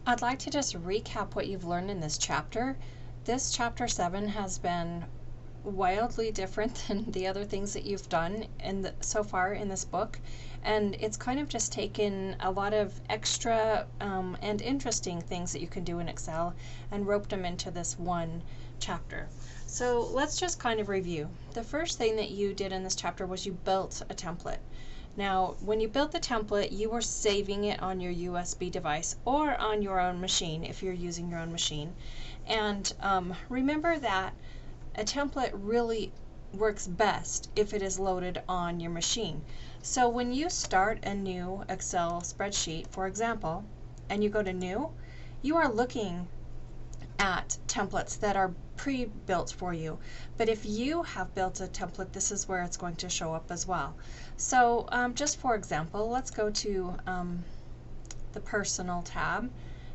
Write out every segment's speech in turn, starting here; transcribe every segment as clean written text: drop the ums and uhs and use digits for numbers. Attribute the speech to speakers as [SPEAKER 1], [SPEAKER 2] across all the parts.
[SPEAKER 1] I'd like to just recap what you've learned in this chapter. This chapter 7 has been wildly different than the other things that you've done so far in this book, and it's kind of just taken a lot of extra and interesting things that you can do in Excel and roped them into this one chapter. So let's just kind of review. The first thing that you did in this chapter was you built a template. Now, when you built the template, you were saving it on your USB device or on your own machine if you're using your own machine. And remember that a template really works best if it is loaded on your machine. So when you start a new Excel spreadsheet, for example, and you go to New, you are looking at templates that are pre-built for you. But if you have built a template, this is where it's going to show up as well. So just for example, let's go to the Personal tab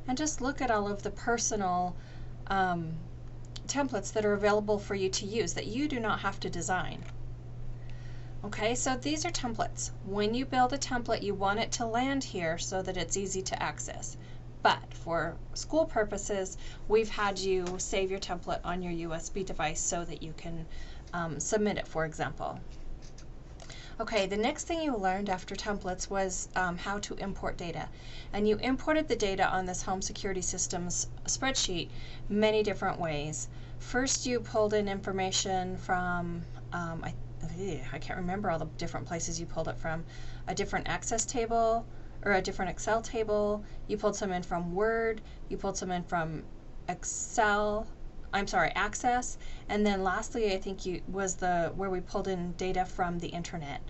[SPEAKER 1] and just look at all of the personal templates that are available for you to use that you do not have to design. Okay, so these are templates. When you build a template, you want it to land here so that it's easy to access. But for school purposes, we've had you save your template on your USB device so that you can submit it, for example. Okay, the next thing you learned after templates was how to import data. And you imported the data on this Home Security Systems spreadsheet many different ways. First, you pulled in information from, I can't remember all the different places you pulled it from, a different Access table, or a different Excel table. You pulled some in from Word, you pulled some in from Access, and then lastly I think was where we pulled in data from the internet.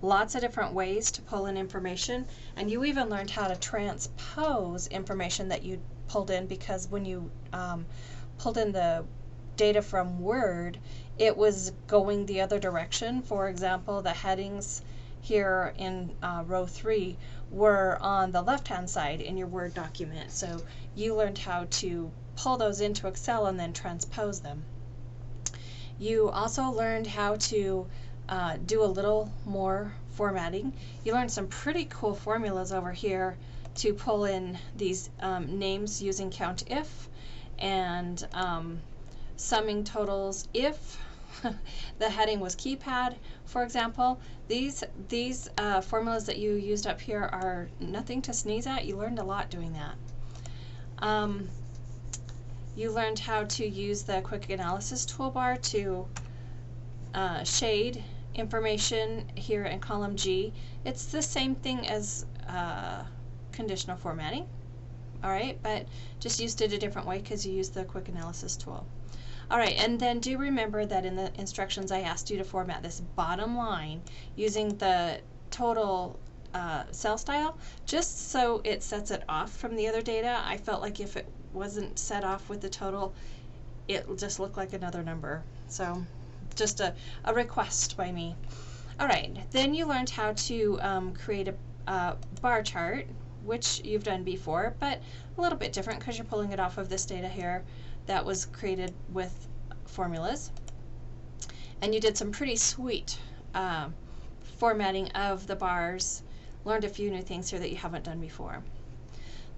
[SPEAKER 1] Lots of different ways to pull in information, and you even learned how to transpose information that you pulled in, because when you pulled in the data from Word, it was going the other direction. For example, the headings here in row 3 were on the left-hand side in your Word document. So you learned how to pull those into Excel and then transpose them. You also learned how to do a little more formatting. You learned some pretty cool formulas over here to pull in these names using COUNTIF and summing totals if the heading was keypad, for example. These formulas that you used up here are nothing to sneeze at. You learned a lot doing that. You learned how to use the quick analysis toolbar to shade information here in column G. It's the same thing as conditional formatting, all right, but just used it a different way because you used the quick analysis tool. All right, and then do remember that in the instructions I asked you to format this bottom line using the total cell style, just so it sets it off from the other data. I felt like if it wasn't set off with the total, it'll just look like another number. So just a request by me. All right, then you learned how to create a bar chart, which you've done before, but a little bit different because you're pulling it off of this data here that was created with formulas. And you did some pretty sweet formatting of the bars, learned a few new things here that you haven't done before.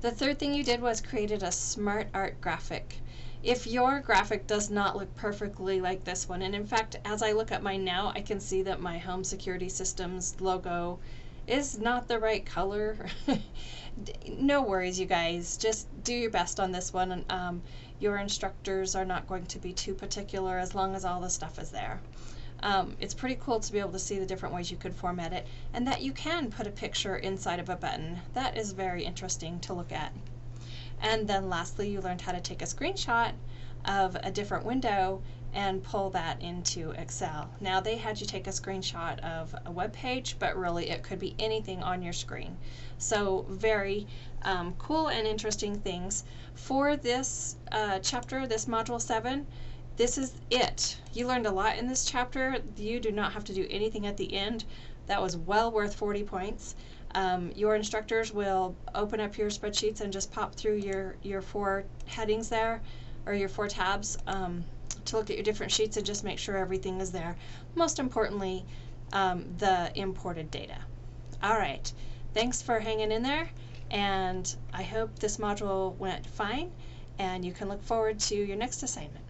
[SPEAKER 1] The third thing you did was created a smart art graphic. If your graphic does not look perfectly like this one, and in fact as I look at mine now, I can see that my Home Security Systems logo is not the right color. No worries, you guys, just do your best on this one. Your instructors are not going to be too particular as long as all the stuff is there. It's pretty cool to be able to see the different ways you could format it, and that you can put a picture inside of a button. That is very interesting to look at. And then lastly, you learned how to take a screenshot of a different window and pull that into Excel. Now they had you take a screenshot of a web page, but really it could be anything on your screen. So very cool and interesting things. For this chapter, this module 7, this is it. You learned a lot in this chapter. You do not have to do anything at the end. That was well worth 40 points. Your instructors will open up your spreadsheets and just pop through your 4 headings there, or your 4 tabs, to look at your different sheets and just make sure everything is there. Most importantly, the imported data. All right, thanks for hanging in there, And I hope this module went fine, and you can look forward to your next assignment.